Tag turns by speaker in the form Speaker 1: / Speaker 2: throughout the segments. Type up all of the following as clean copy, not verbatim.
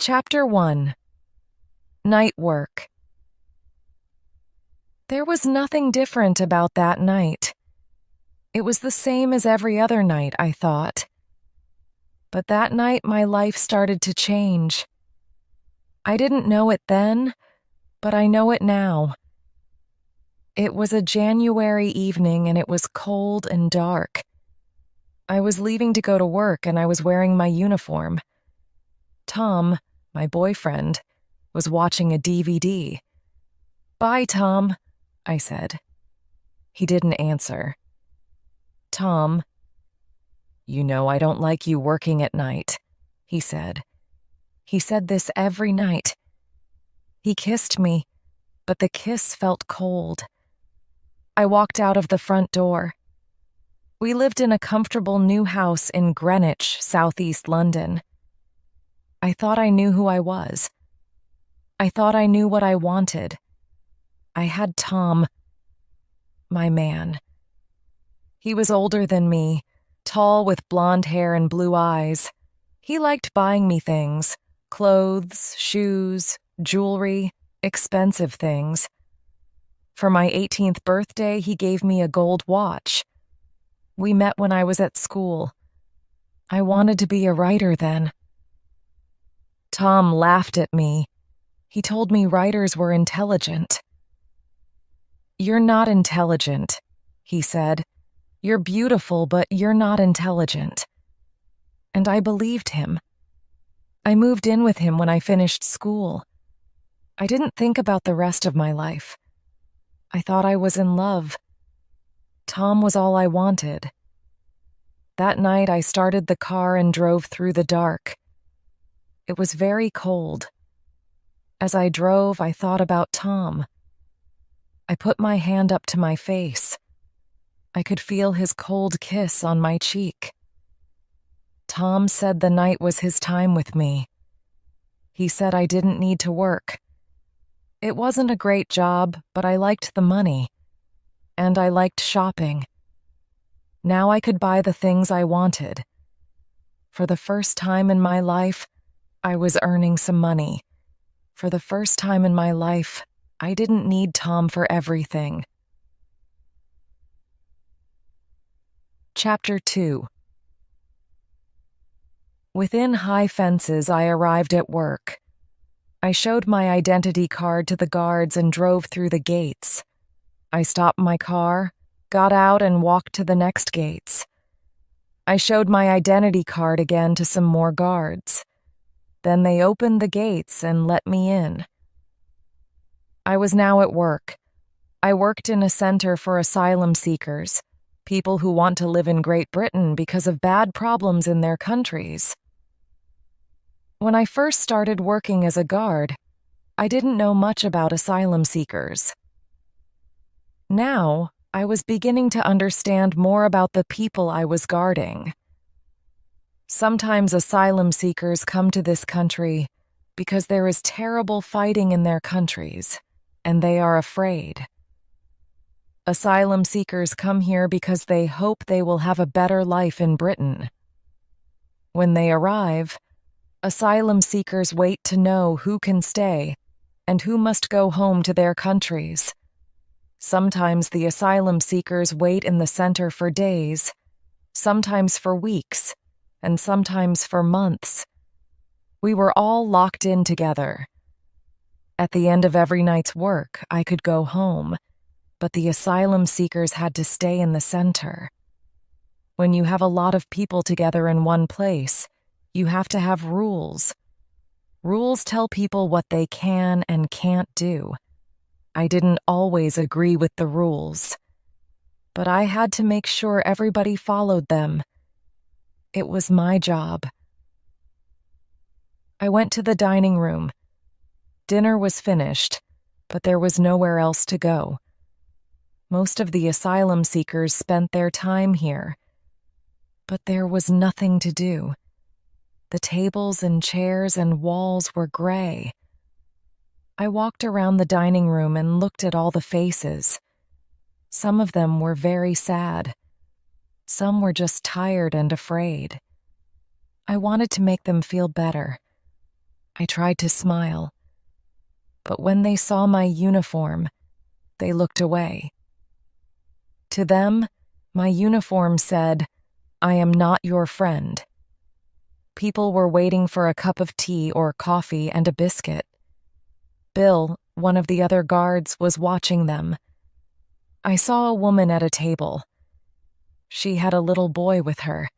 Speaker 1: Chapter 1. Night Work. There was nothing different about that night. It was the same as every other night, I thought. But that night my life started to change. I didn't know it then, but I know it now. It was a January evening and it was cold and dark. I was leaving to go to work and I was wearing my uniform. Tom, my boyfriend, was watching a DVD. "Bye, Tom," I said. He didn't answer. "Tom, you know I don't like you working at night," he said. He said this every night. He kissed me, but the kiss felt cold. I walked out of the front door. We lived in a comfortable new house in Greenwich, southeast London. I thought I knew who I was. I thought I knew what I wanted. I had Tom, my man. He was older than me, tall with blonde hair and blue eyes. He liked buying me things, clothes, shoes, jewelry, expensive things. For my 18th birthday, he gave me a gold watch. We met when I was at school. I wanted to be a writer then. Tom laughed at me. He told me writers were intelligent. "You're not intelligent," he said. "You're beautiful, but you're not intelligent." And I believed him. I moved in with him when I finished school. I didn't think about the rest of my life. I thought I was in love. Tom was all I wanted. That night I started the car and drove through the dark. It was very cold. As I drove, I thought about Tom. I put my hand up to my face. I could feel his cold kiss on my cheek. Tom said the night was his time with me. He said I didn't need to work. It wasn't a great job, but I liked the money. And I liked shopping. Now I could buy the things I wanted. For the first time in my life, I was earning some money. For the first time in my life, I didn't need Tom for everything. Chapter 2. Within high fences, I arrived at work. I showed my identity card to the guards and drove through the gates. I stopped my car, got out, and walked to the next gates. I showed my identity card again to some more guards. Then they opened the gates and let me in. I was now at work. I worked in a center for asylum seekers, people who want to live in Great Britain because of bad problems in their countries. When I first started working as a guard, I didn't know much about asylum seekers. Now, I was beginning to understand more about the people I was guarding. Sometimes asylum seekers come to this country because there is terrible fighting in their countries, and they are afraid. Asylum seekers come here because they hope they will have a better life in Britain. When they arrive, asylum seekers wait to know who can stay and who must go home to their countries. Sometimes the asylum seekers wait in the center for days, sometimes for weeks, and sometimes for months. We were all locked in together. At the end of every night's work, I could go home, but the asylum seekers had to stay in the center. When you have a lot of people together in one place, you have to have rules. Rules tell people what they can and can't do. I didn't always agree with the rules, but I had to make sure everybody followed them. It was my job. I went to the dining room. Dinner was finished, but there was nowhere else to go. Most of the asylum seekers spent their time here, but there was nothing to do. The tables and chairs and walls were gray. I walked around the dining room and looked at all the faces. Some of them were very sad. Some were just tired and afraid. I wanted to make them feel better. I tried to smile, but when they saw my uniform, they looked away. To them, my uniform said, "I am not your friend." People were waiting for a cup of tea or coffee and a biscuit. Bill, one of the other guards, was watching them. I saw a woman at a table. She had a little boy with her.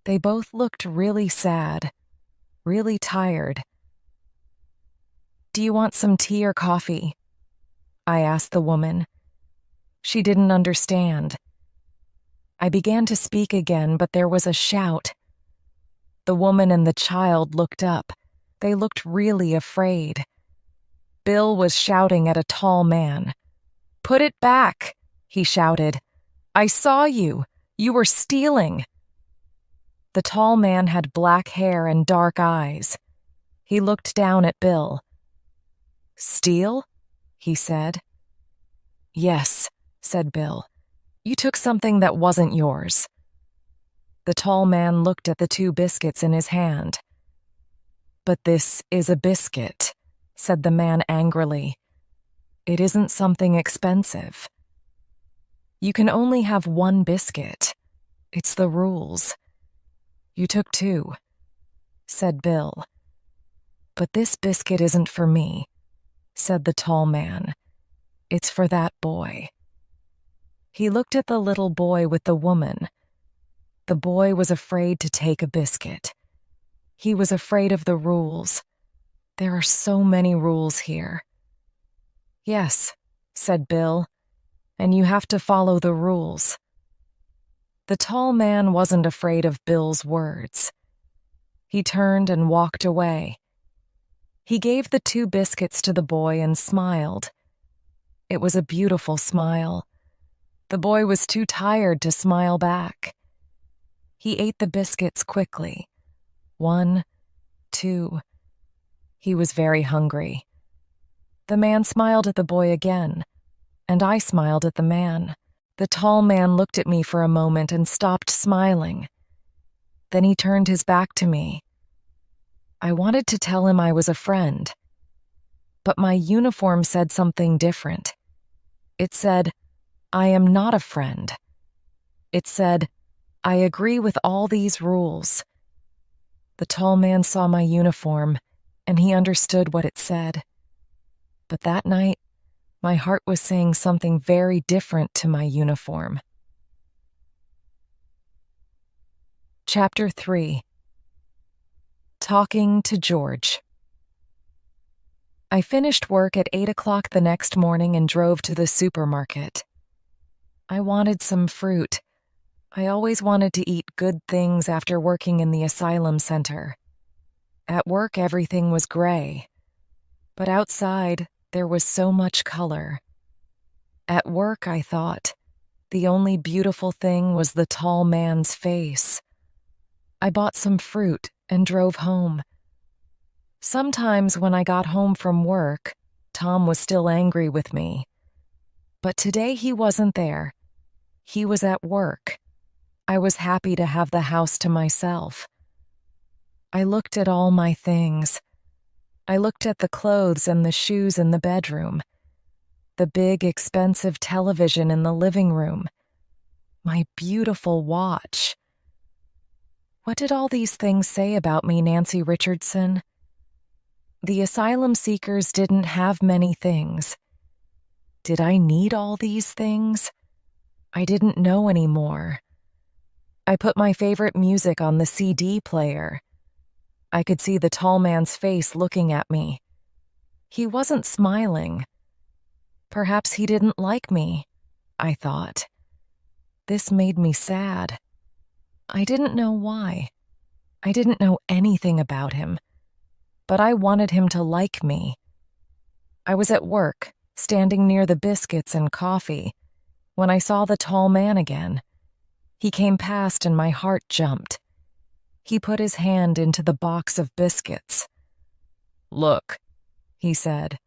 Speaker 1: They both looked really sad, really tired. "Do you want some tea or coffee?" I asked the woman. She didn't understand. I began to speak again, but there was a shout. The woman and the child looked up. They looked really afraid. Bill was shouting at a tall man. "Put it back," he shouted. "I saw you. You were stealing." The tall man had black hair and dark eyes. He looked down at Bill. "Steal?" he said. "Yes," said Bill. "You took something that wasn't yours." The tall man looked at the 2 biscuits in his hand. "But this is a biscuit," said the man angrily. "It isn't something expensive. You can only have 1 biscuit. It's the rules." "You took 2, said Bill. "But this biscuit isn't for me," said the tall man. "It's for that boy." He looked at the little boy with the woman. The boy was afraid to take a biscuit. He was afraid of the rules. There are so many rules here. "Yes," said Bill, "and you have to follow the rules." The tall man wasn't afraid of Bill's words. He turned and walked away. He gave the 2 biscuits to the boy and smiled. It was a beautiful smile. The boy was too tired to smile back. He ate the biscuits quickly. 1, 2. He was very hungry. The man smiled at the boy again, and I smiled at the man. The tall man looked at me for a moment and stopped smiling. Then he turned his back to me. I wanted to tell him I was a friend, but my uniform said something different. It said, "I am not a friend." It said, "I agree with all these rules." The tall man saw my uniform, and he understood what it said. But that night, my heart was saying something very different to my uniform. Chapter 3. Talking to George. I finished work at 8 o'clock the next morning and drove to the supermarket. I wanted some fruit. I always wanted to eat good things after working in the asylum center. At work, everything was gray, but outside, there was so much color. At work, I thought, the only beautiful thing was the tall man's face. I bought some fruit and drove home. Sometimes when I got home from work, Tom was still angry with me. But today he wasn't there. He was at work. I was happy to have the house to myself. I looked at all my things. I looked at the clothes and the shoes in the bedroom, the big, expensive television in the living room, my beautiful watch. What did all these things say about me, Nancy Richardson? The asylum seekers didn't have many things. Did I need all these things? I didn't know anymore. I put my favorite music on the CD player. I could see the tall man's face looking at me. He wasn't smiling. Perhaps he didn't like me, I thought. This made me sad. I didn't know why. I didn't know anything about him, but I wanted him to like me. I was at work, standing near the biscuits and coffee, when I saw the tall man again. He came past and my heart jumped. He put his hand into the box of biscuits. "Look," he said.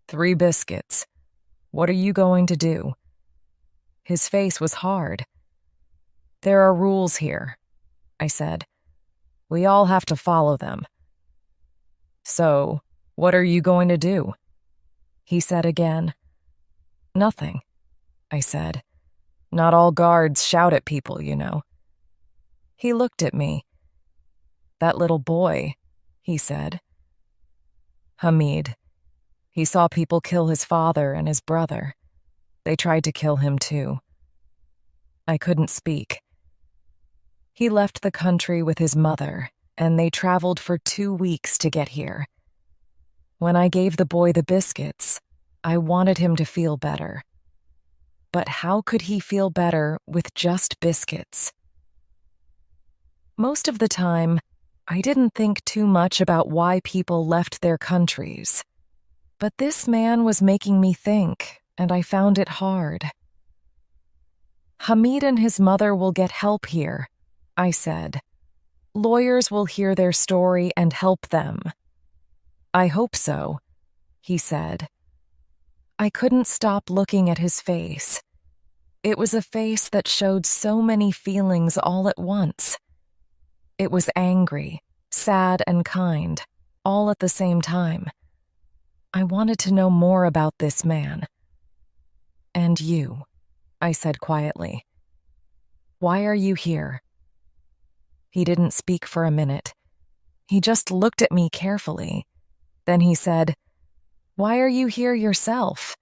Speaker 1: 3 biscuits. What are you going to do?" His face was hard. "There are rules here," I said. "We all have to follow them. So, what are you going to do? He said again. Nothing, I said. Not all guards shout at people, you know. He looked at me. That little boy, he said. Hamid. He saw people kill his father and his brother. They tried to kill him too. I couldn't speak. He left the country with his mother, and they traveled for 2 weeks to get here. When I gave the boy the biscuits, I wanted him to feel better. But how could he feel better with just biscuits? Most of the time, I didn't think too much about why people left their countries. But this man was making me think, and I found it hard. Hamid and his mother will get help here, I said. Lawyers will hear their story and help them. I hope so, he said. I couldn't stop looking at his face. It was a face that showed so many feelings all at once. It was angry, sad, and kind, all at the same time. I wanted to know more about this man. And you, I said quietly. Why are you here? He didn't speak for a minute. He just looked at me carefully. Then he said, Why are you here yourself?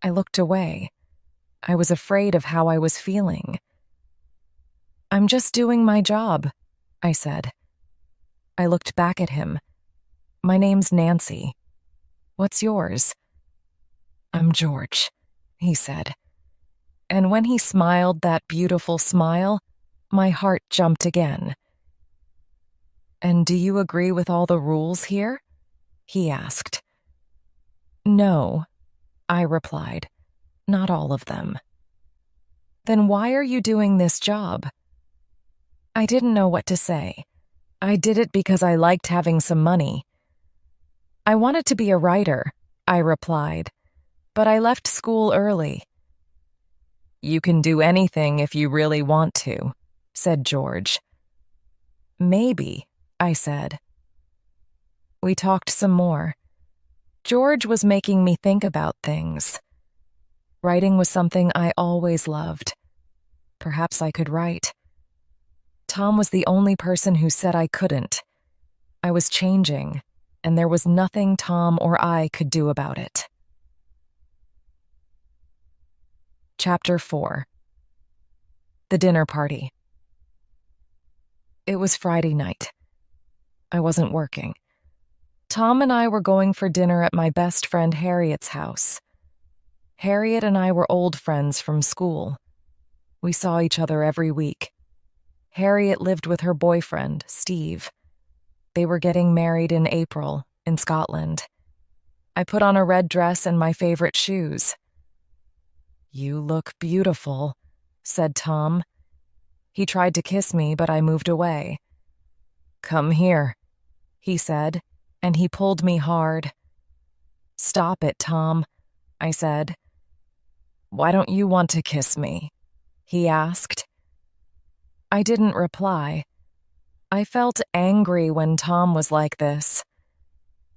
Speaker 1: I looked away. I was afraid of how I was feeling. I'm just doing my job, I said. I looked back at him. My name's Nancy. What's yours? I'm George, he said. And when he smiled that beautiful smile, my heart jumped again. And do you agree with all the rules here? He asked. No, I replied. Not all of them. Then why are you doing this job? I didn't know what to say. I did it because I liked having some money. I wanted to be a writer, I replied, but I left school early. You can do anything if you really want to, said George. Maybe, I said. We talked some more. George was making me think about things. Writing was something I always loved. Perhaps I could write. Tom was the only person who said I couldn't. I was changing, and there was nothing Tom or I could do about it. Chapter 4. The Dinner Party. It was Friday night. I wasn't working. Tom and I were going for dinner at my best friend Harriet's house. Harriet and I were old friends from school. We saw each other every week. Harriet lived with her boyfriend, Steve. They were getting married in April in Scotland. I put on a red dress and my favorite shoes. You look beautiful, said Tom. He tried to kiss me, but I moved away. Come here, he said, and he pulled me hard. Stop it, Tom, I said. Why don't you want to kiss me? He asked. I didn't reply. I felt angry when Tom was like this.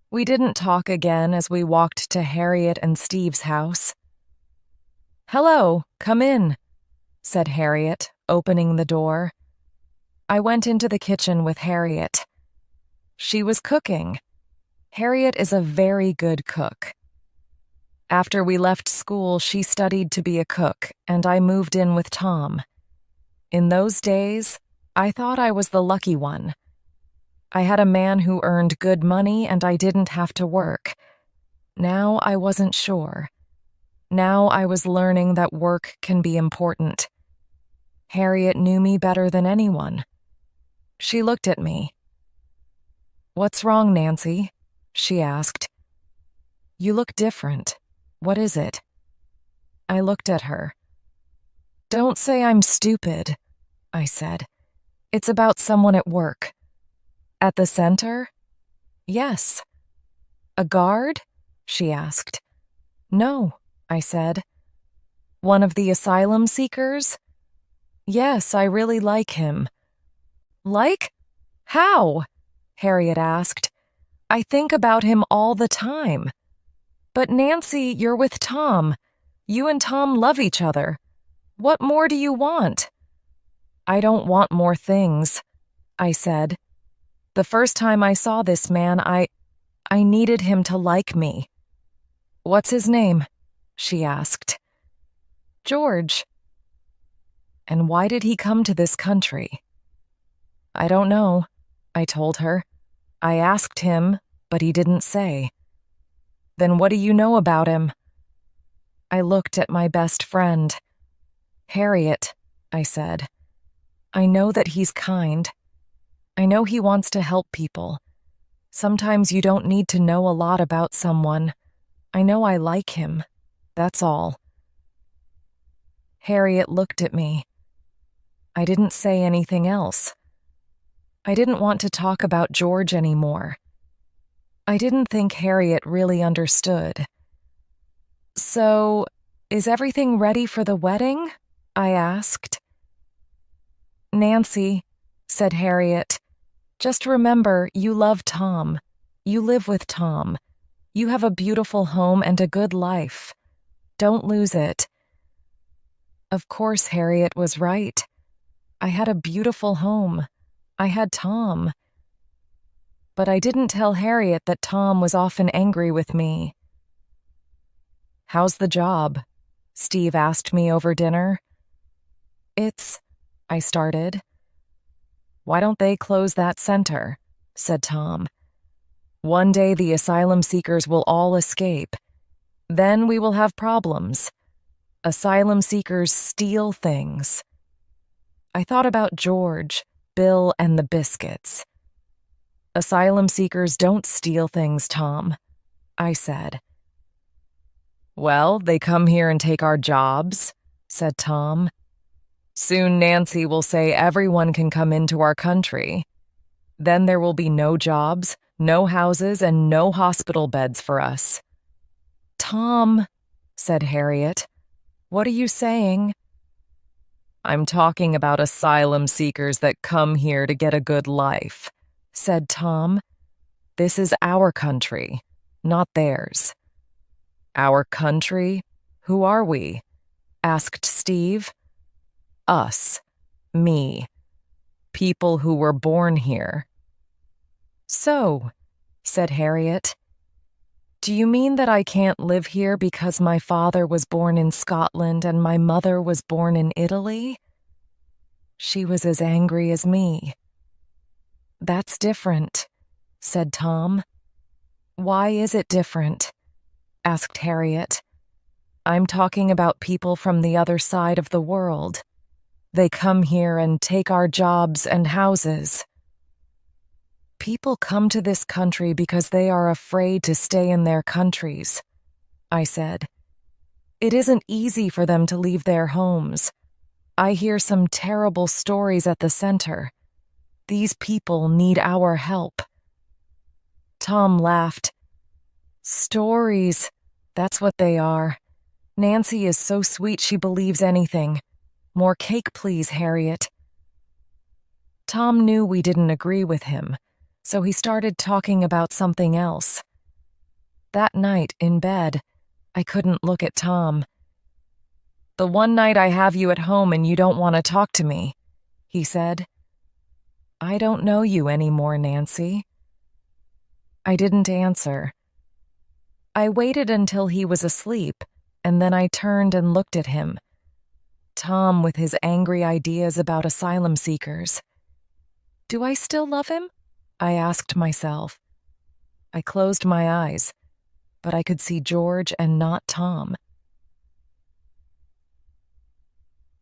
Speaker 1: We didn't talk again as we walked to Harriet and Steve's house. Hello, come in, said Harriet, opening the door. I went into the kitchen with Harriet. She was cooking. Harriet is a very good cook. After we left school, she studied to be a cook, and I moved in with Tom. In those days, I thought I was the lucky one. I had a man who earned good money, and I didn't have to work. Now I wasn't sure. Now I was learning that work can be important. Harriet knew me better than anyone. She looked at me. What's wrong, Nancy? She asked. You look different. What is it? I looked at her. Don't say I'm stupid, I said. It's about someone at work. At the center? Yes. A guard? She asked. No, I said. One of the asylum seekers? Yes, I really like him. Like? How? Harriet asked. I think about him all the time. But Nancy, you're with Tom. You and Tom love each other. What more do you want? I don't want more things, I said. The first time I saw this man, I needed him to like me. What's his name? She asked. George. And why did he come to this country? I don't know, I told her. I asked him, but he didn't say. Then what do you know about him? I looked at my best friend. Harriet, I said. I know that he's kind. I know he wants to help people. Sometimes you don't need to know a lot about someone. I know I like him. That's all. Harriet looked at me. I didn't say anything else. I didn't want to talk about George anymore. I didn't think Harriet really understood. So, is everything ready for the wedding? I asked. Nancy, said Harriet, just remember you love Tom. You live with Tom. You have a beautiful home and a good life. Don't lose it. Of course, Harriet was right. I had a beautiful home. I had Tom. But I didn't tell Harriet that Tom was often angry with me. How's the job? Steve asked me over dinner. I started. Why don't they close that center? Said Tom. One day the asylum seekers will all escape. Then we will have problems. Asylum seekers steal things. I thought about George, Bill, and the biscuits. Asylum seekers don't steal things, Tom, I said. Well, they come here and take our jobs, said Tom. Soon Nancy will say everyone can come into our country. Then there will be no jobs, no houses, and no hospital beds for us. Tom, said Harriet, what are you saying? I'm talking about asylum seekers that come here to get a good life, said Tom. This is our country, not theirs. Our country? Who are we? Asked Steve. Us. Me. People who were born here. So, said Harriet, do you mean that I can't live here because my father was born in Scotland and my mother was born in Italy? She was as angry as me. That's different, said Tom. Why is it different? Asked Harriet. I'm talking about people from the other side of the world. They come here and take our jobs and houses. People come to this country because they are afraid to stay in their countries, I said. It isn't easy for them to leave their homes. I hear some terrible stories at the center. These people need our help. Tom laughed. Stories, that's what they are. Nancy is so sweet she believes anything. More cake, please, Harriet. Tom knew we didn't agree with him, so he started talking about something else. That night, in bed, I couldn't look at Tom. The one night I have you at home and you don't want to talk to me, he said. I don't know you anymore, Nancy. I didn't answer. I waited until he was asleep, and then I turned and looked at him. Tom with his angry ideas about asylum seekers. Do I still love him? I asked myself. I closed my eyes, but I could see George and not Tom.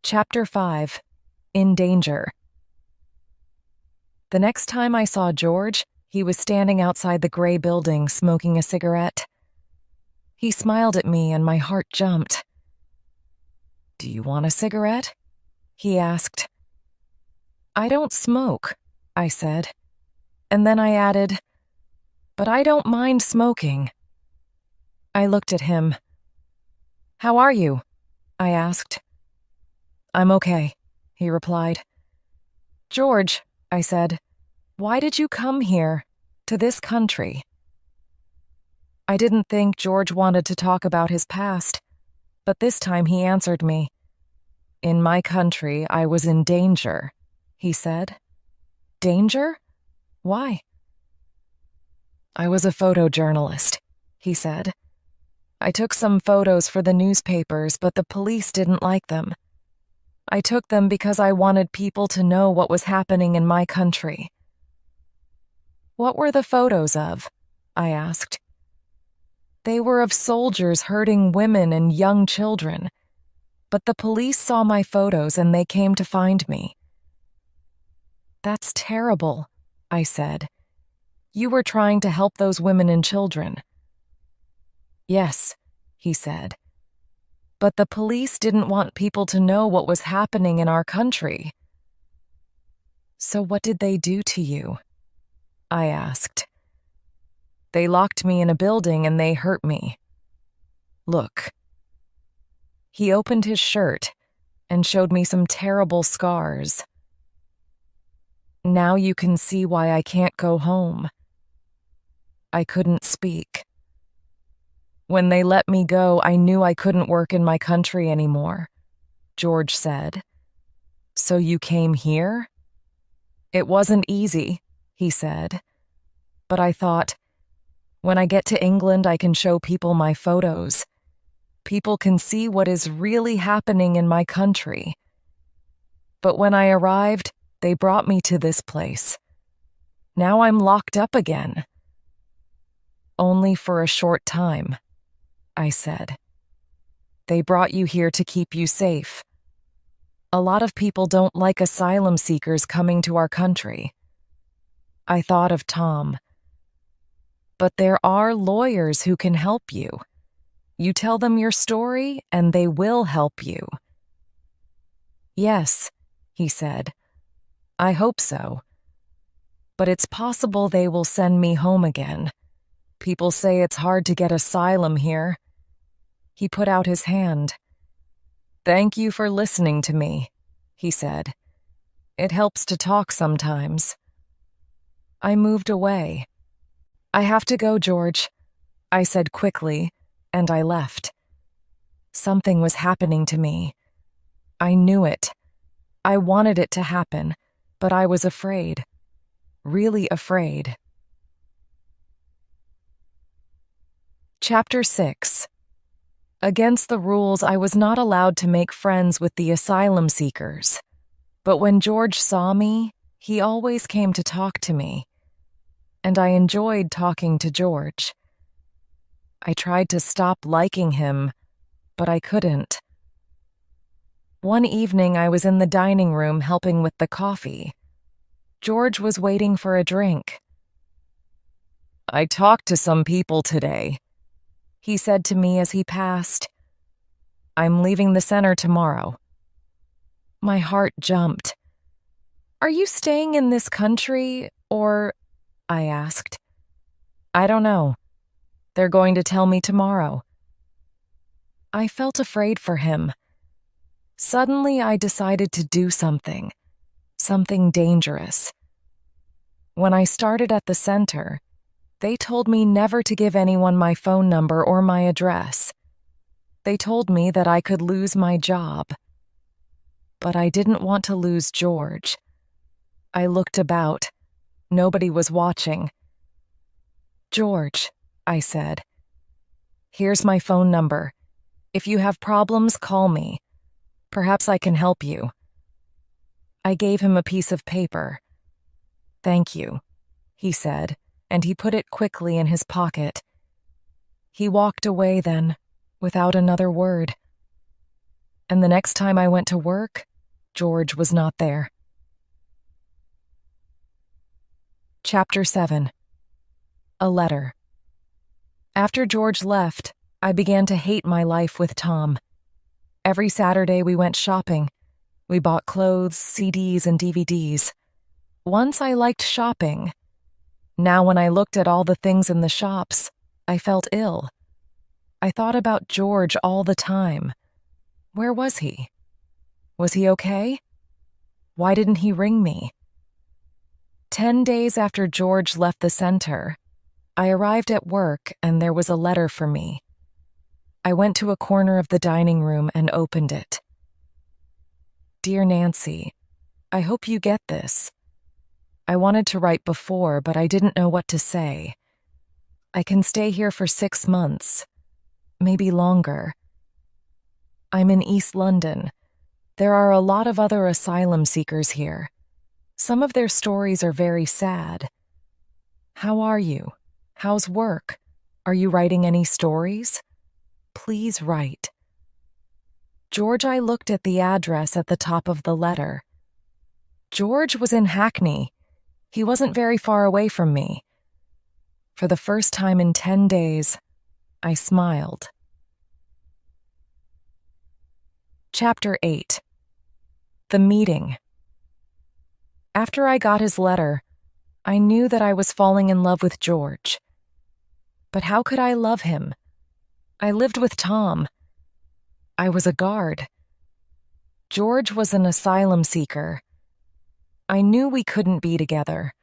Speaker 1: Chapter 5. In Danger. The next time I saw George, he was standing outside the gray building smoking a cigarette. He smiled at me and my heart jumped. Do you want a cigarette? He asked. I don't smoke, I said. And then I added, but I don't mind smoking. I looked at him. How are you? I asked. I'm okay, he replied. George, I said, why did you come here, to this country? I didn't think George wanted to talk about his past, but this time he answered me. In my country, I was in danger, he said. Danger? Why? I was a photojournalist, he said. I took some photos for the newspapers, but the police didn't like them. I took them because I wanted people to know what was happening in my country. What were the photos of? I asked. They were of soldiers hurting women and young children, but the police saw my photos and they came to find me. That's terrible, I said. You were trying to help those women and children. Yes, he said. But the police didn't want people to know what was happening in our country. So what did they do to you? I asked. They locked me in a building and they hurt me. Look. He opened his shirt and showed me some terrible scars. Now you can see why I can't go home. I couldn't speak. When they let me go, I knew I couldn't work in my country anymore, George said. So you came here? It wasn't easy, he said. But I thought, when I get to England, I can show people my photos. People can see what is really happening in my country. But when I arrived, they brought me to this place. Now I'm locked up again. Only for a short time, I said. They brought you here to keep you safe. A lot of people don't like asylum seekers coming to our country. I thought of Tom. But there are lawyers who can help you. You tell them your story, and they will help you. Yes, he said. I hope so. But it's possible they will send me home again. People say it's hard to get asylum here. He put out his hand. Thank you for listening to me, he said. It helps to talk sometimes. I moved away. I have to go, George, I said quickly, and I left. Something was happening to me. I knew it. I wanted it to happen, but I was afraid. Really afraid. Chapter 6. Against the rules, I was not allowed to make friends with the asylum seekers. But when George saw me, he always came to talk to me. And I enjoyed talking to George. I tried to stop liking him, but I couldn't. One evening, I was in the dining room helping with the coffee. George was waiting for a drink. I talked to some people today, he said to me as he passed. I'm leaving the center tomorrow. My heart jumped. Are you staying in this country, or? I asked. I don't know. They're going to tell me tomorrow. I felt afraid for him. Suddenly, I decided to do something dangerous. When I started at the center, they told me never to give anyone my phone number or my address. They told me that I could lose my job. But I didn't want to lose George. I looked about. Nobody was watching. George, I said, here's my phone number. If you have problems, call me. Perhaps I can help you. I gave him a piece of paper. Thank you, he said, and he put it quickly in his pocket. He walked away then, without another word. And the next time I went to work, George was not there. Chapter 7. A letter. After George left, I began to hate my life with Tom. Every Saturday we went shopping. We bought clothes, CDs, and DVDs. Once I liked shopping. Now when I looked at all the things in the shops, I felt ill. I thought about George all the time. Where was he? Was he okay? Why didn't he ring me? 10 days after George left the center, I arrived at work and there was a letter for me. I went to a corner of the dining room and opened it. Dear Nancy, I hope you get this. I wanted to write before, but I didn't know what to say. I can stay here for 6 months, maybe longer. I'm in East London. There are a lot of other asylum seekers here. Some of their stories are very sad. How are you? How's work? Are you writing any stories? Please write. George, I looked at the address at the top of the letter. George was in Hackney. He wasn't very far away from me. For the first time in 10 days, I smiled. Chapter 8. The Meeting. After I got his letter, I knew that I was falling in love with George. But how could I love him? I lived with Tom. I was a guard. George was an asylum seeker. I knew we couldn't be together.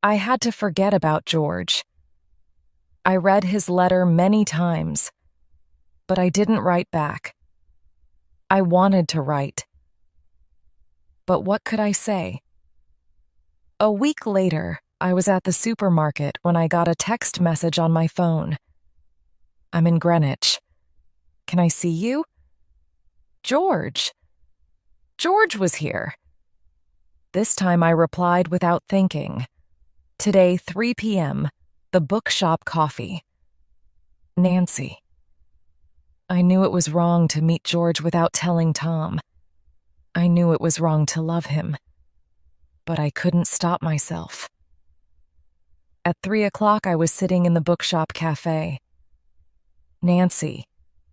Speaker 1: I had to forget about George. I read his letter many times, but I didn't write back. I wanted to write. But what could I say? A week later, I was at the supermarket when I got a text message on my phone. I'm in Greenwich. Can I see you? George. George was here. This time I replied without thinking. Today, 3 p.m., the bookshop coffee. Nancy. I knew it was wrong to meet George without telling Tom. I knew it was wrong to love him. But I couldn't stop myself. At 3 o'clock, I was sitting in the bookshop cafe. Nancy.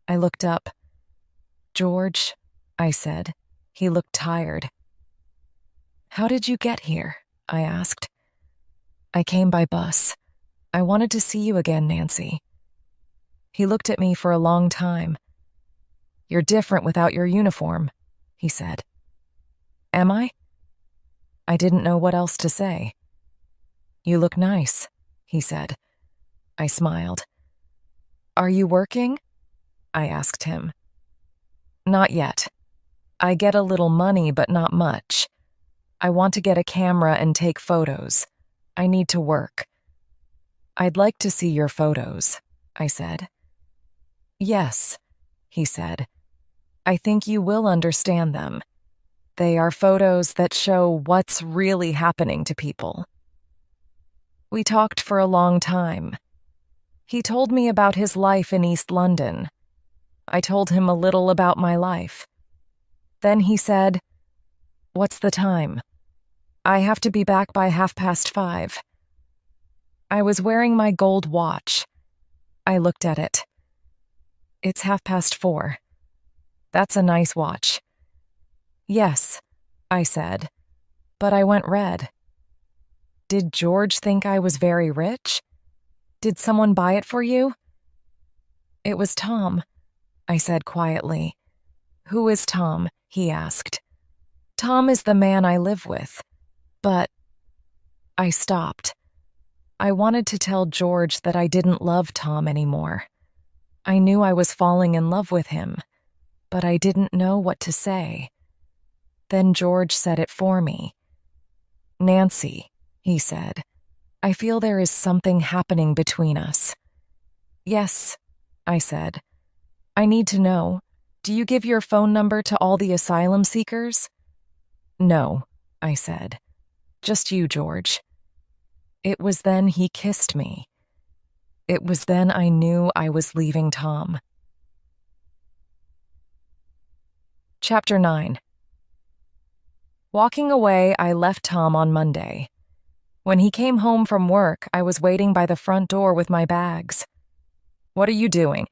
Speaker 1: I looked up. George, I said. He looked tired. How did you get here? I asked. I came by bus. I wanted to see you again, Nancy. He looked at me for a long time. You're different without your uniform, he said. Am I? I didn't know what else to say. You look nice, he said. I smiled. Are you working? I asked him. Not yet. I get a little money, but not much. I want to get a camera and take photos. I need to work. I'd like to see your photos, I said. Yes, he said. I think you will understand them. They are photos that show what's really happening to people. We talked for a long time. He told me about his life in East London. I told him a little about my life. Then he said, "What's the time? I have to be back by 5:30. I was wearing my gold watch. I looked at it. It's 4:30. That's a nice watch. Yes, I said, but I went red. Did George think I was very rich? Did someone buy it for you? It was Tom, I said quietly. Who is Tom? He asked. Tom is the man I live with. But I stopped. I wanted to tell George that I didn't love Tom anymore. I knew I was falling in love with him, but I didn't know what to say. Then George said it for me. Nancy, he said, I feel there is something happening between us. Yes, I said. I need to know. Do you give your phone number to all the asylum seekers? No, I said. Just you, George. It was then he kissed me. It was then I knew I was leaving Tom. Chapter 9. Walking away, I left Tom on Monday. When he came home from work, I was waiting by the front door with my bags. What are you doing?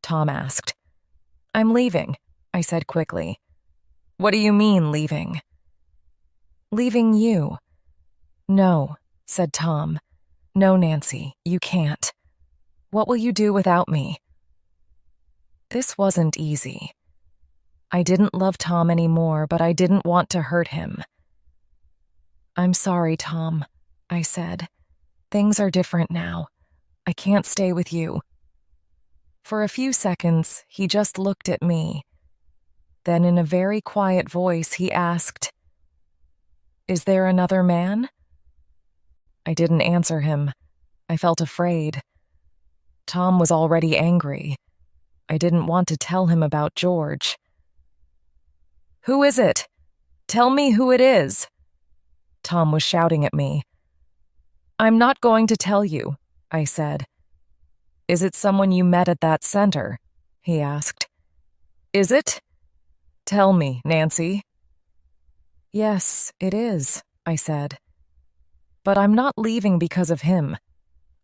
Speaker 1: Tom asked. I'm leaving, I said quickly. What do you mean, leaving? Leaving you. No, said Tom. No, Nancy, you can't. What will you do without me? This wasn't easy. I didn't love Tom anymore, but I didn't want to hurt him. I'm sorry, Tom, I said. Things are different now. I can't stay with you." For a few seconds, he just looked at me. Then in a very quiet voice, he asked, "Is there another man?" I didn't answer him. I felt afraid. Tom was already angry. I didn't want to tell him about George. "Who is it? Tell me who it is." Tom was shouting at me. "I'm not going to tell you," I said. "Is it someone you met at that center?" he asked. "Is it? Tell me, Nancy." "Yes, it is," I said. "But I'm not leaving because of him.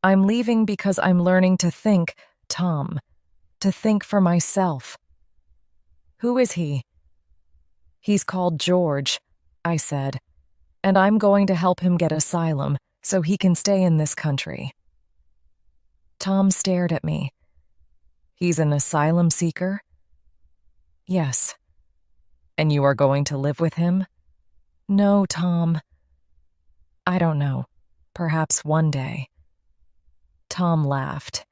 Speaker 1: I'm leaving because I'm learning to think, Tom, to think for myself." "Who is he?" "He's called George," I said, "and I'm going to help him get asylum so he can stay in this country." Tom stared at me. "He's an asylum seeker?" "Yes." "And you are going to live with him?" "No, Tom." "I don't know. Perhaps one day." Tom laughed.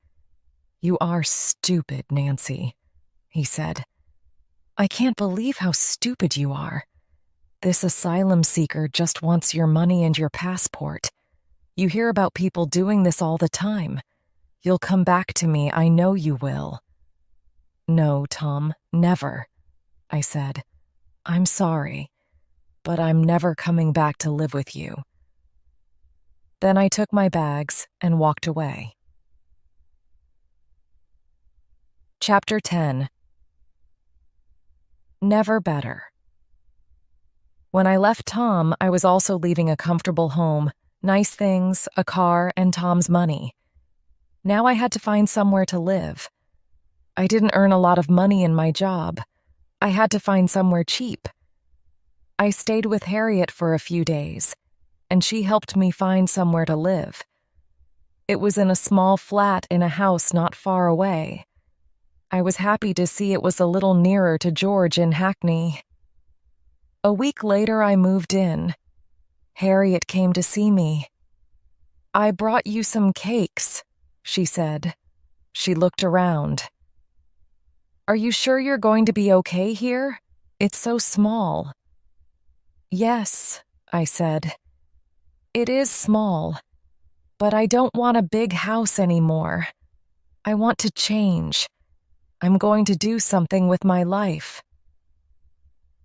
Speaker 1: "You are stupid, Nancy," he said. "I can't believe how stupid you are. This asylum seeker just wants your money and your passport. You hear about people doing this all the time. You'll come back to me, I know you will." "No, Tom, never," I said. "I'm sorry, but I'm never coming back to live with you." Then I took my bags and walked away. Chapter 10. Never better. When I left Tom, I was also leaving a comfortable home, nice things, a car, and Tom's money. Now I had to find somewhere to live. I didn't earn a lot of money in my job. I had to find somewhere cheap. I stayed with Harriet for a few days, and she helped me find somewhere to live. It was in a small flat in a house not far away. I was happy to see it was a little nearer to George in Hackney. A week later, I moved in. Harriet came to see me. "I brought you some cakes," she said. She looked around. "Are you sure you're going to be okay here? It's so small." "Yes," I said. "It is small, but I don't want a big house anymore. I want to change. I'm going to do something with my life."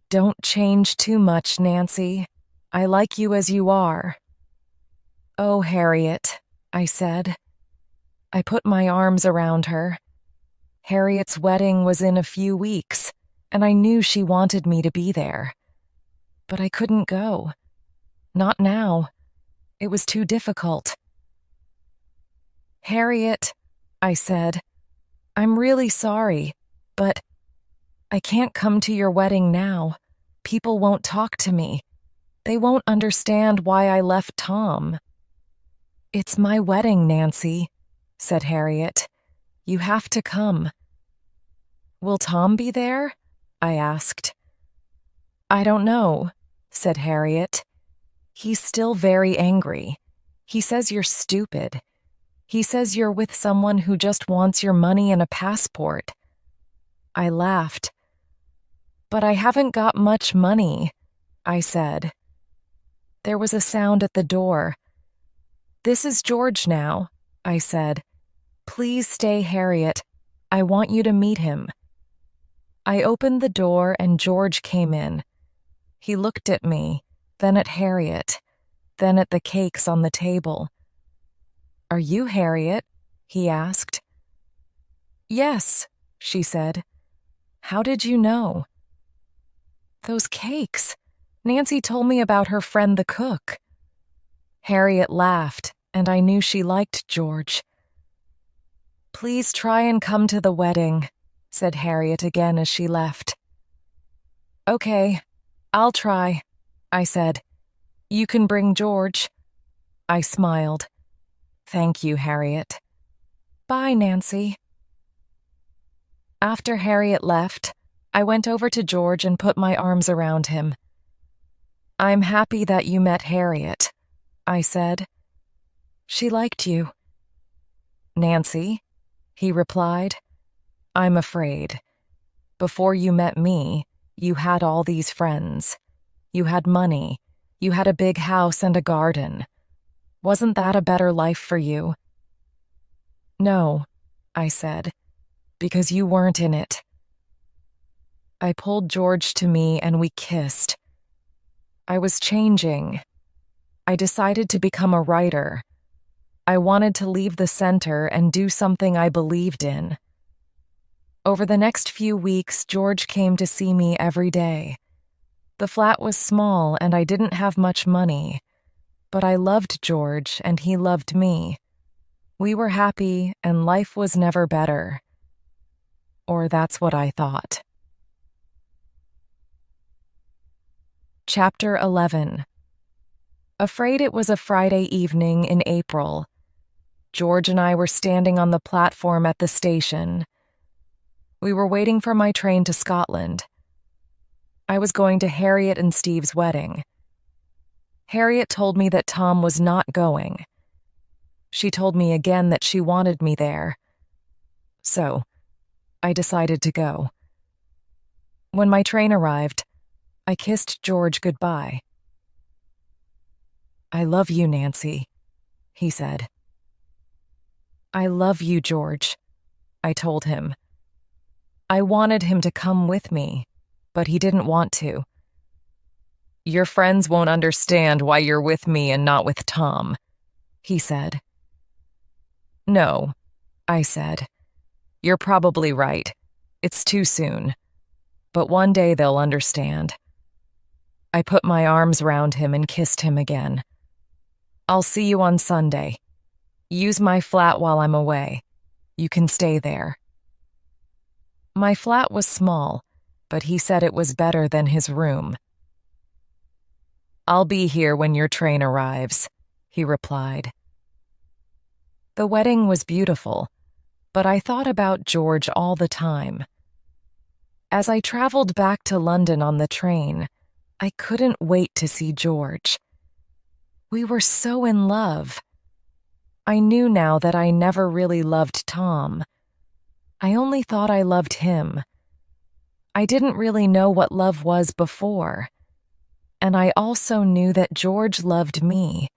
Speaker 1: "Don't change too much, Nancy. I like you as you are." "Oh, Harriet," I said. I put my arms around her. Harriet's wedding was in a few weeks, and I knew she wanted me to be there. But I couldn't go. Not now. It was too difficult. "Harriet," I said, "I'm really sorry, but I can't come to your wedding now. People won't talk to me. They won't understand why I left Tom." "It's my wedding, Nancy," said Harriet. "You have to come." "Will Tom be there?" I asked. "I don't know," said Harriet. "He's still very angry. He says you're stupid. He says you're with someone who just wants your money and a passport." I laughed. "But I haven't got much money," I said. There was a sound at the door. "This is George now," I said. "Please stay, Harriet. I want you to meet him." I opened the door and George came in. He looked at me, then at Harriet, then at the cakes on the table. "Are you Harriet?" he asked. "Yes," she said. "How did you know?" "Those cakes. Nancy told me about her friend the cook." Harriet laughed, and I knew she liked George. "Please try and come to the wedding," said Harriet again as she left. "Okay, I'll try," I said. "You can bring George." I smiled. "Thank you, Harriet." "Bye, Nancy." After Harriet left, I went over to George and put my arms around him. "I'm happy that you met Harriet," I said. She liked you. Nancy, he replied, I'm afraid. Before you met me, you had all these friends. You had money. You had a big house and a garden. Wasn't that a better life for you? No, I said, because you weren't in it. I pulled George to me and we kissed. I was changing. I decided to become a writer. I wanted to leave the center and do something I believed in. Over the next few weeks, George came to see me every day. The flat was small and I didn't have much money, but I loved George and he loved me. We were happy and life was never better. Or that's what I thought. Chapter 11. Afraid it was a Friday evening in April. George and I were standing on the platform at the station. We were waiting for my train to Scotland. I was going to Harriet and Steve's wedding. Harriet told me that Tom was not going. She told me again that she wanted me there. So, I decided to go. When my train arrived, I kissed George goodbye. I love you, Nancy, he said. I love you, George, I told him. I wanted him to come with me, but he didn't want to. Your friends won't understand why you're with me and not with Tom, he said. No, I said. You're probably right. It's too soon. But one day they'll understand. I put my arms around him and kissed him again. I'll see you on Sunday. Use my flat while I'm away. You can stay there. My flat was small, but he said it was better than his room. I'll be here when your train arrives, he replied. The wedding was beautiful, but I thought about George all the time. As I traveled back to London on the train, I couldn't wait to see George. We were so in love. I knew now that I never really loved Tom. I only thought I loved him. I didn't really know what love was before. And I also knew that George loved me.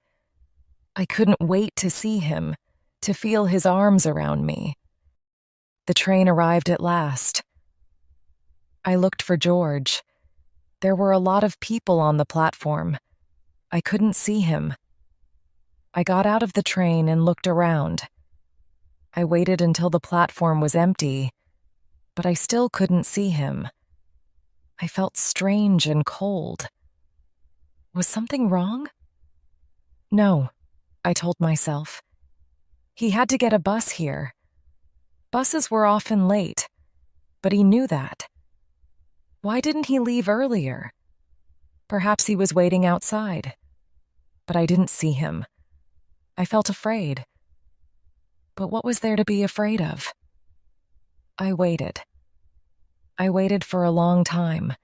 Speaker 1: I couldn't wait to see him, to feel his arms around me. The train arrived at last. I looked for George. There were a lot of people on the platform. I couldn't see him. I got out of the train and looked around. I waited until the platform was empty, but I still couldn't see him. I felt strange and cold. Was something wrong? No, I told myself. He had to get a bus here. Buses were often late, but he knew that. Why didn't he leave earlier? Perhaps he was waiting outside. But I didn't see him. I felt afraid. But what was there to be afraid of? I waited. I waited for a long time.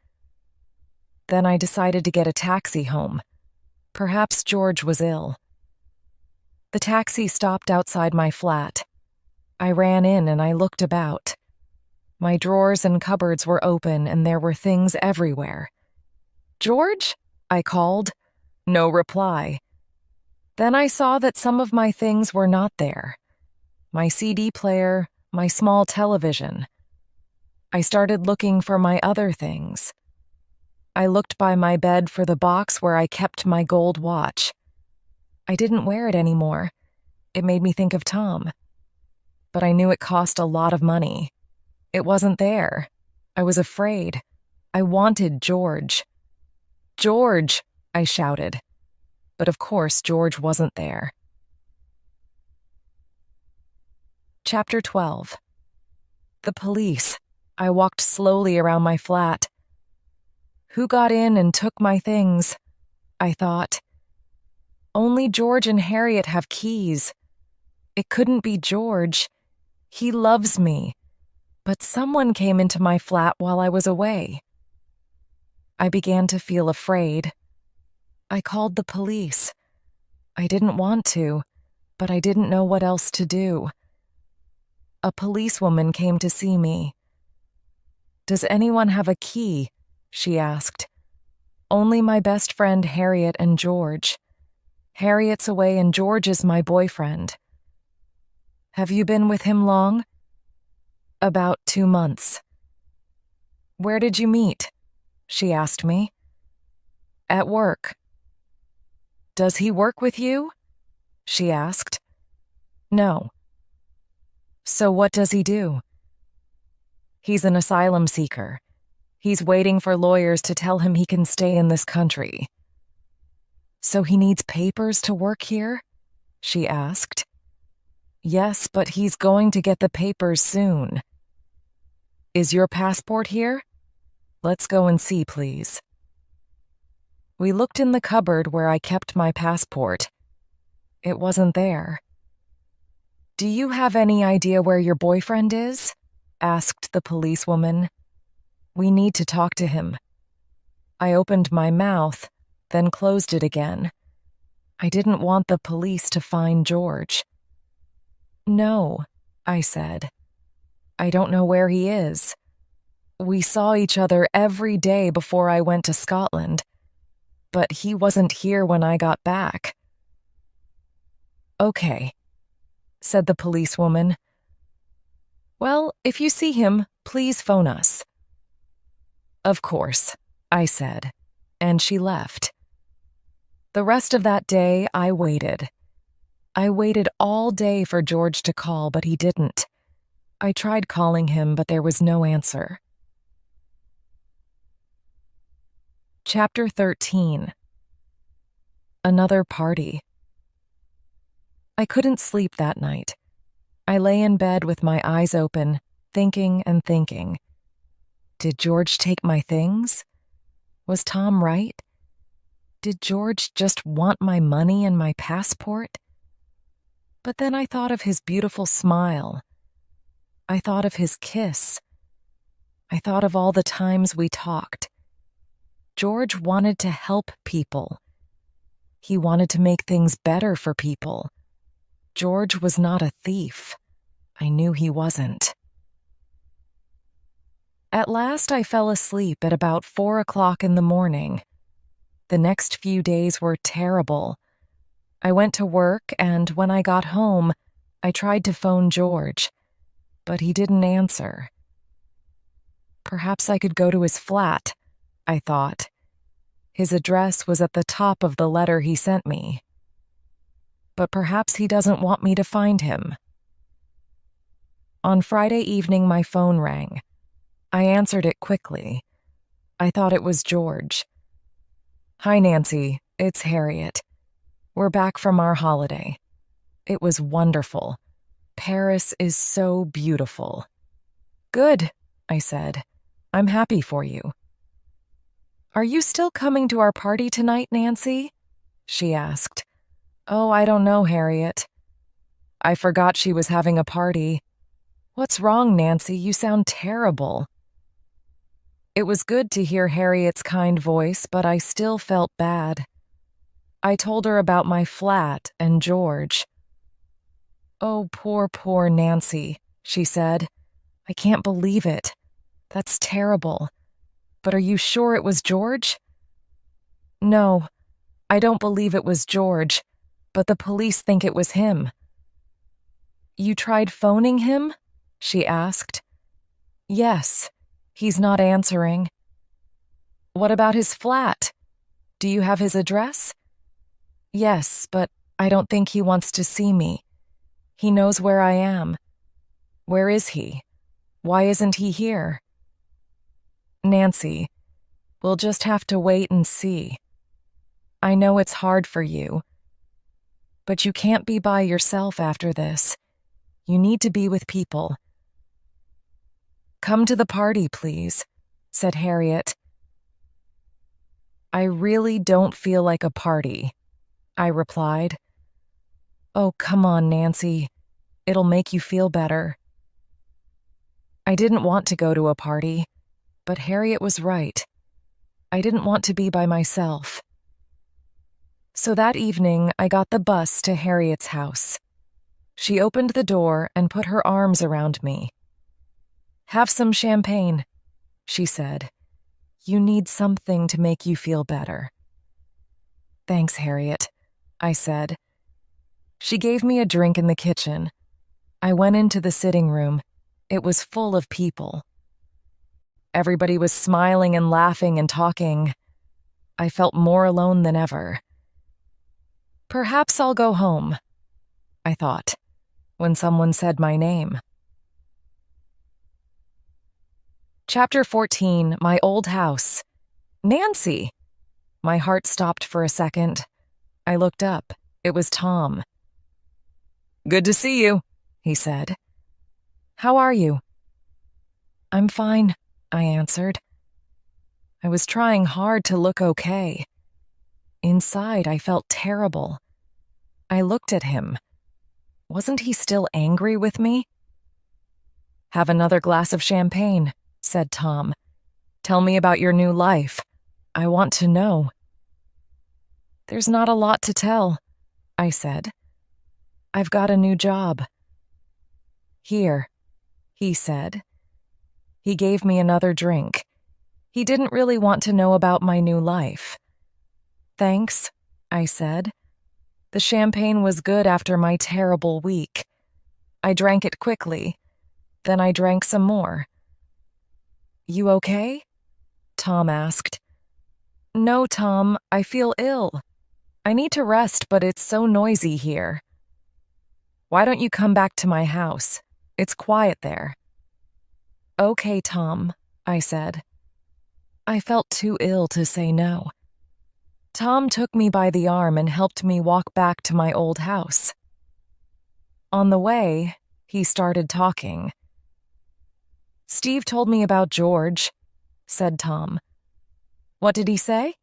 Speaker 1: Then I decided to get a taxi home. Perhaps George was ill. The taxi stopped outside my flat. I ran in and I looked about. My drawers and cupboards were open and there were things everywhere. George? I called. No reply. Then I saw that some of my things were not there. My CD player, my small television. I started looking for my other things. I looked by my bed for the box where I kept my gold watch. I didn't wear it anymore. It made me think of Tom. But I knew it cost a lot of money. It wasn't there. I was afraid. I wanted George. George, I shouted. But of course, George wasn't there. Chapter 12. The police. I walked slowly around my flat. Who got in and took my things? I thought. Only George and Harriet have keys. It couldn't be George. He loves me. But someone came into my flat while I was away. I began to feel afraid. I called the police. I didn't want to. but I didn't know what else to do. A policewoman came to see me. "Does anyone have a key?" she asked. "Only my best friend Harriet and George. Harriet's away and George is my boyfriend." "Have you been with him long?" "About 2 months." "Where did you meet?" she asked me. "At work." "Does he work with you?" she asked. "No." "So what does he do?" "He's an asylum seeker. He's waiting for lawyers to tell him he can stay in this country." "So he needs papers to work here?" she asked. "Yes, but he's going to get the papers soon." "Is your passport here? Let's go and see, please." We looked in the cupboard where I kept my passport. It wasn't there. "Do you have any idea where your boyfriend is?" asked the policewoman. "We need to talk to him." I opened my mouth, then closed it again. I didn't want the police to find George. "No," I said. "I don't know where he is. We saw each other every day before I went to Scotland, but he wasn't here when I got back." "Okay," said the policewoman. "Well, if you see him, please phone us." "Of course," I said, and she left. The rest of that day, I waited. I waited all day for George to call, but he didn't. I tried calling him, but there was no answer. Chapter 13. Another party. I couldn't sleep that night. I lay in bed with my eyes open, thinking and thinking. Did George take my things? Was Tom right? Did George just want my money and my passport? But then I thought of his beautiful smile. I thought of his kiss. I thought of all the times we talked. George wanted to help people. He wanted to make things better for people. George was not a thief. I knew he wasn't. At last I fell asleep at about 4 o'clock in the morning. The next few days were terrible. I went to work, and when I got home, I tried to phone George, but he didn't answer. Perhaps I could go to his flat, I thought. His address was at the top of the letter he sent me. But perhaps he doesn't want me to find him. On Friday evening, my phone rang. I answered it quickly. I thought it was George. "Hi, Nancy. It's Harriet. We're back from our holiday. It was wonderful. Paris is so beautiful." "Good," I said. "I'm happy for you." "Are you still coming to our party tonight, Nancy?" she asked. "Oh, I don't know, Harriet. I forgot she was having a party. What's wrong, Nancy? You sound terrible." It was good to hear Harriet's kind voice, but I still felt bad. I told her about my flat and George. "Oh, poor Nancy," she said. "I can't believe it. That's terrible. But are you sure it was George?" "No, I don't believe it was George, but the police think it was him." "You tried phoning him?" she asked. "Yes, he's not answering." "What about his flat? Do you have his address?" "Yes, but I don't think he wants to see me. He knows where I am." "Where is he? Why isn't he here?" "Nancy, we'll just have to wait and see. I know it's hard for you, but you can't be by yourself after this. You need to be with people." "Come to the party, please," said Harriet. "I really don't feel like a party," I replied. "Oh, come on, Nancy. It'll make you feel better." I didn't want to go to a party, but Harriet was right. I didn't want to be by myself. So that evening, I got the bus to Harriet's house. She opened the door and put her arms around me. "Have some champagne," she said. "You need something to make you feel better." "Thanks, Harriet," I said. She gave me a drink in the kitchen. I went into the sitting room. It was full of people. Everybody was smiling and laughing and talking. I felt more alone than ever. Perhaps I'll go home, I thought, when someone said my name. Chapter 14, My Old House. Nancy! My heart stopped for a second. I looked up. It was Tom. "Good to see you," he said. "How are you?" "I'm fine," I answered. I was trying hard to look okay. Inside, I felt terrible. I looked at him. Wasn't he still angry with me? "Have another glass of champagne," said Tom. "Tell me about your new life. I want to know." "There's not a lot to tell," I said. "I've got a new job." "Here," he said. He gave me another drink. He didn't really want to know about my new life. "Thanks," I said. The champagne was good after my terrible week. I drank it quickly. Then I drank some more. "You okay?" Tom asked. "No, Tom, I feel ill. I need to rest, but it's so noisy here." "Why don't you come back to my house? It's quiet there." "Okay, Tom," I said. I felt too ill to say no. Tom took me by the arm and helped me walk back to my old house. On the way, he started talking. "Steve told me about George," said Tom. "What did he say?"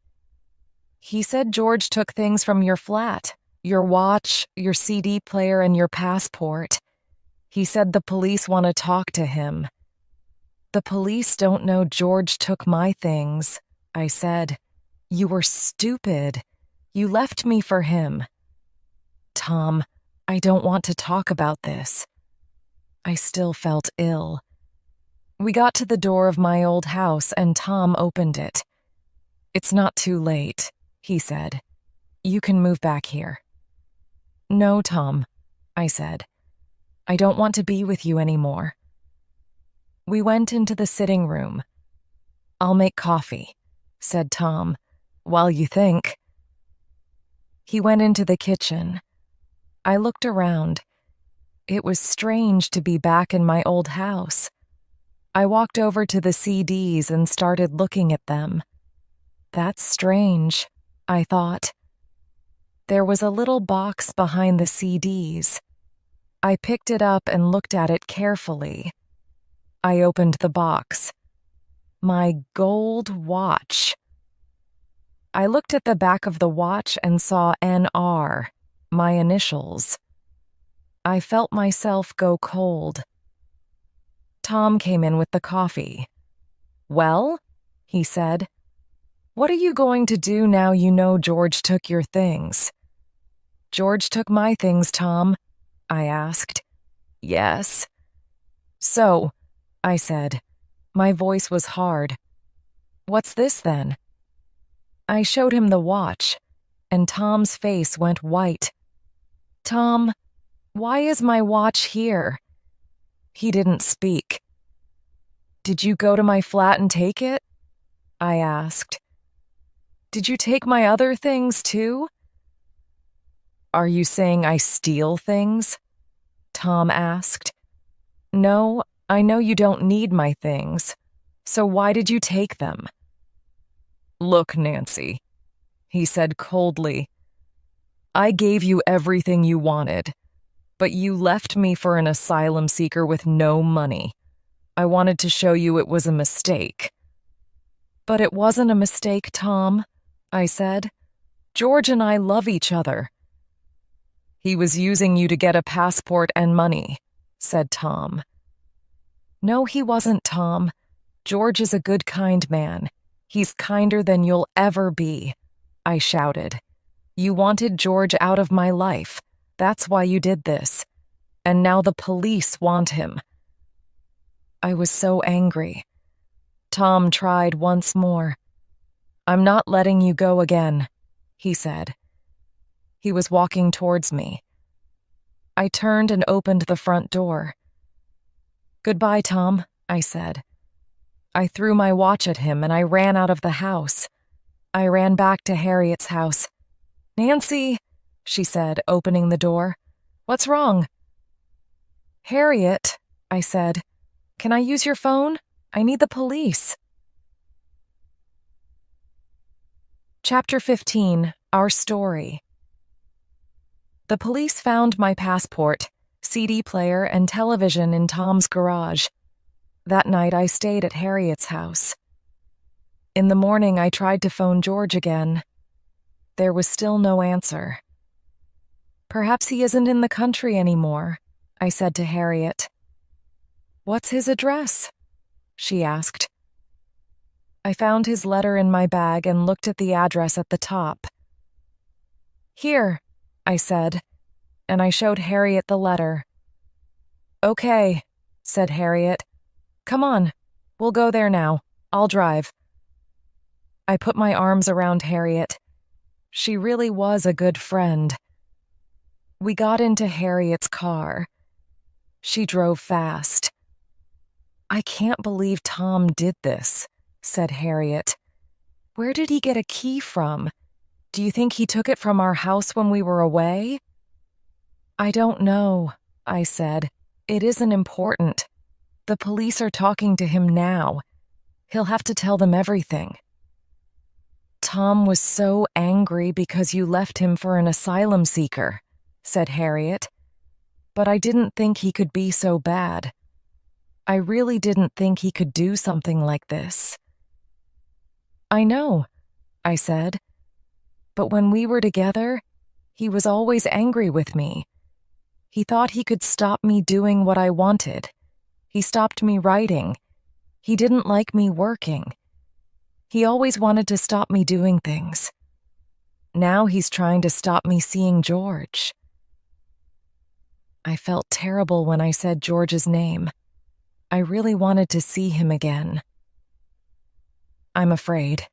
Speaker 1: "He said George took things from your flat, your watch, your CD player, and your passport. He said the police want to talk to him." "The police don't know George took my things," I said. "You were stupid. You left me for him." "Tom, I don't want to talk about this." I still felt ill. We got to the door of my old house and Tom opened it. "It's not too late," he said. "You can move back here." "No, Tom," I said. "I don't want to be with you anymore." We went into the sitting room. "I'll make coffee," said Tom, "while you think." He went into the kitchen. I looked around. It was strange to be back in my old house. I walked over to the CDs and started looking at them. That's strange, I thought. There was a little box behind the CDs. I picked it up and looked at it carefully. I opened the box. My gold watch. I looked at the back of the watch and saw NR, my initials. I felt myself go cold. Tom came in with the coffee. "Well," he said, "what are you going to do now you know George took your things?" "George took my things, Tom," I asked. "Yes." "So," I said. My voice was hard. "What's this then?" I showed him the watch, and Tom's face went white. "Tom, why is my watch here?" He didn't speak. "Did you go to my flat and take it?" I asked. "Did you take my other things too?" "Are you saying I steal things?" Tom asked. "No, I know you don't need my things. So why did you take them?" "Look, Nancy," he said coldly. "I gave you everything you wanted, but you left me for an asylum seeker with no money. I wanted to show you it was a mistake." "But it wasn't a mistake, Tom," I said. "George and I love each other." "He was using you to get a passport and money," said Tom. "No, he wasn't, Tom. George is a good, kind man. He's kinder than you'll ever be," I shouted. "You wanted George out of my life. That's why you did this. and now the police want him. I was so angry. Tom tried once more. "I'm not letting you go again," he said. He was walking towards me. I turned and opened the front door. "Goodbye, Tom," I said. I threw my watch at him and I ran out of the house. I ran back to Harriet's house. "Nancy," she said, opening the door. "What's wrong?" "Harriet," I said, "can I use your phone? I need the police." Chapter 15, Our Story. The police found my passport, CD player, and television in Tom's garage. That night I stayed at Harriet's house. In the morning I tried to phone George again. There was still no answer. "Perhaps he isn't in the country anymore," I said to Harriet. "What's his address?" she asked. I found his letter in my bag and looked at the address at the top. "Here," I said, and I showed Harriet the letter. "Okay," said Harriet. "Come on, we'll go there now. I'll drive." I put my arms around Harriet. She really was a good friend. We got into Harriet's car. She drove fast. "I can't believe Tom did this," said Harriet. "Where did he get a key from? Do you think he took it from our house when we were away?" "I don't know," I said. "It isn't important. The police are talking to him now. He'll have to tell them everything." "Tom was so angry because you left him for an asylum seeker," said Harriet. "But I didn't think he could be so bad. I really didn't think he could do something like this." "I know," I said. "But when we were together, he was always angry with me. He thought he could stop me doing what I wanted. He stopped me writing. He didn't like me working. He always wanted to stop me doing things. Now he's trying to stop me seeing George." I felt terrible when I said George's name. I really wanted to see him again. "I'm afraid,"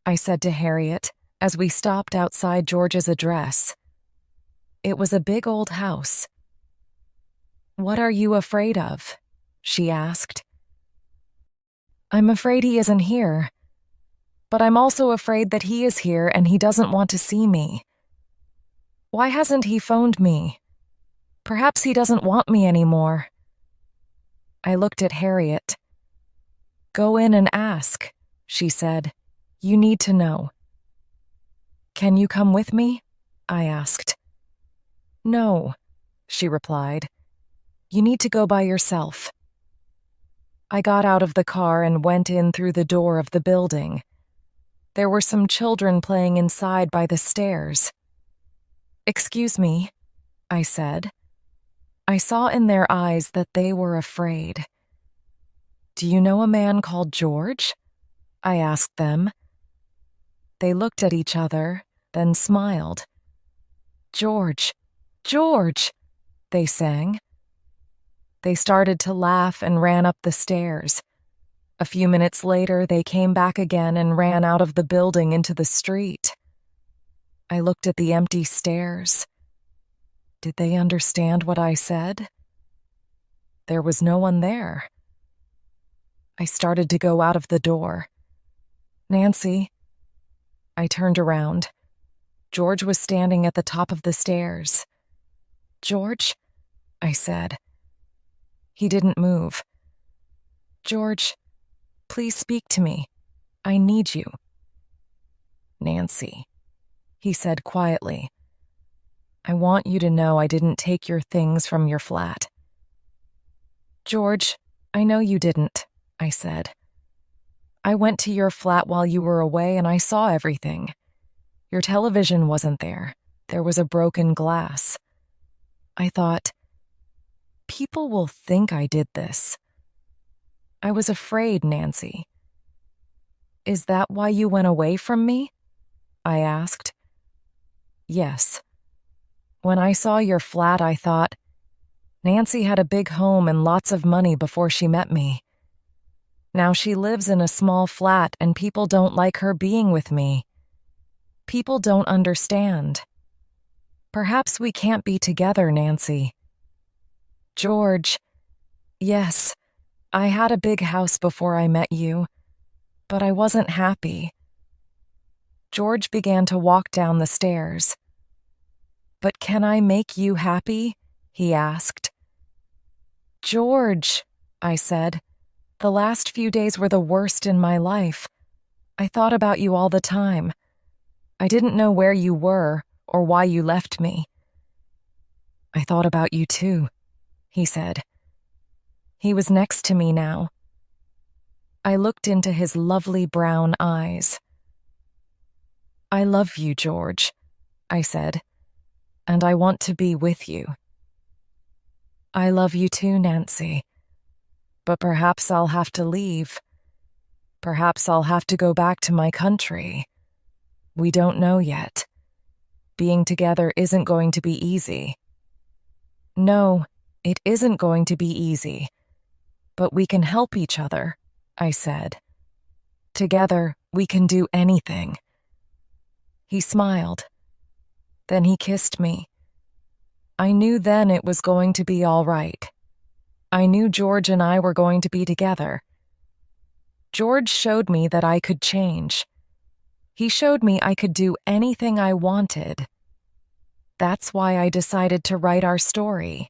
Speaker 1: I said to Harriet as we stopped outside George's address. It was a big old house. "What are you afraid of?" she asked. "I'm afraid he isn't here. But I'm also afraid that he is here and he doesn't want to see me. Why hasn't he phoned me? Perhaps he doesn't want me anymore." I looked at Harriet. "Go in and ask," she said. "You need to know." "Can you come with me?" I asked. "No," she replied. "You need to go by yourself." I got out of the car and went in through the door of the building. There were some children playing inside by the stairs. "Excuse me," I said. I saw in their eyes that they were afraid. "Do you know a man called George?" I asked them. They looked at each other, then smiled. "George, George," they sang. They started to laugh and ran up the stairs. A few minutes later, they came back again and ran out of the building into the street. I looked at the empty stairs. Did they understand what I said? There was no one there. I started to go out of the door. "Nancy." I turned around. George was standing at the top of the stairs. "George," I said. He didn't move. "George, please speak to me. I need you." "Nancy," he said quietly. "I want you to know I didn't take your things from your flat." "George, I know you didn't," I said. "I went to your flat while you were away and I saw everything. Your television wasn't there. There was a broken glass. I thought, people will think I did this. I was afraid, Nancy." "Is that why you went away from me?" I asked. "Yes. When I saw your flat, I thought, Nancy had a big home and lots of money before she met me. Now she lives in a small flat and people don't like her being with me. People don't understand. Perhaps we can't be together, Nancy. George, yes, I had a big house before I met you, but I wasn't happy. George began to walk down the stairs. But can I make you happy? He asked. George, I said, the last few days were the worst in my life. I thought about you all the time. I didn't know where you were or why you left me. I thought about you too, he said. He was next to me now. I looked into his lovely brown eyes. I love you, George, I said, and I want to be with you. I love you too, Nancy, but perhaps I'll have to leave. Perhaps I'll have to go back to my country. We don't know yet. Being together isn't going to be easy. No, it isn't going to be easy, but we can help each other, I said. Together, we can do anything. He smiled. Then he kissed me. I knew then it was going to be all right. I knew George and I were going to be together. George showed me that I could change. He showed me I could do anything I wanted. That's why I decided to write our story.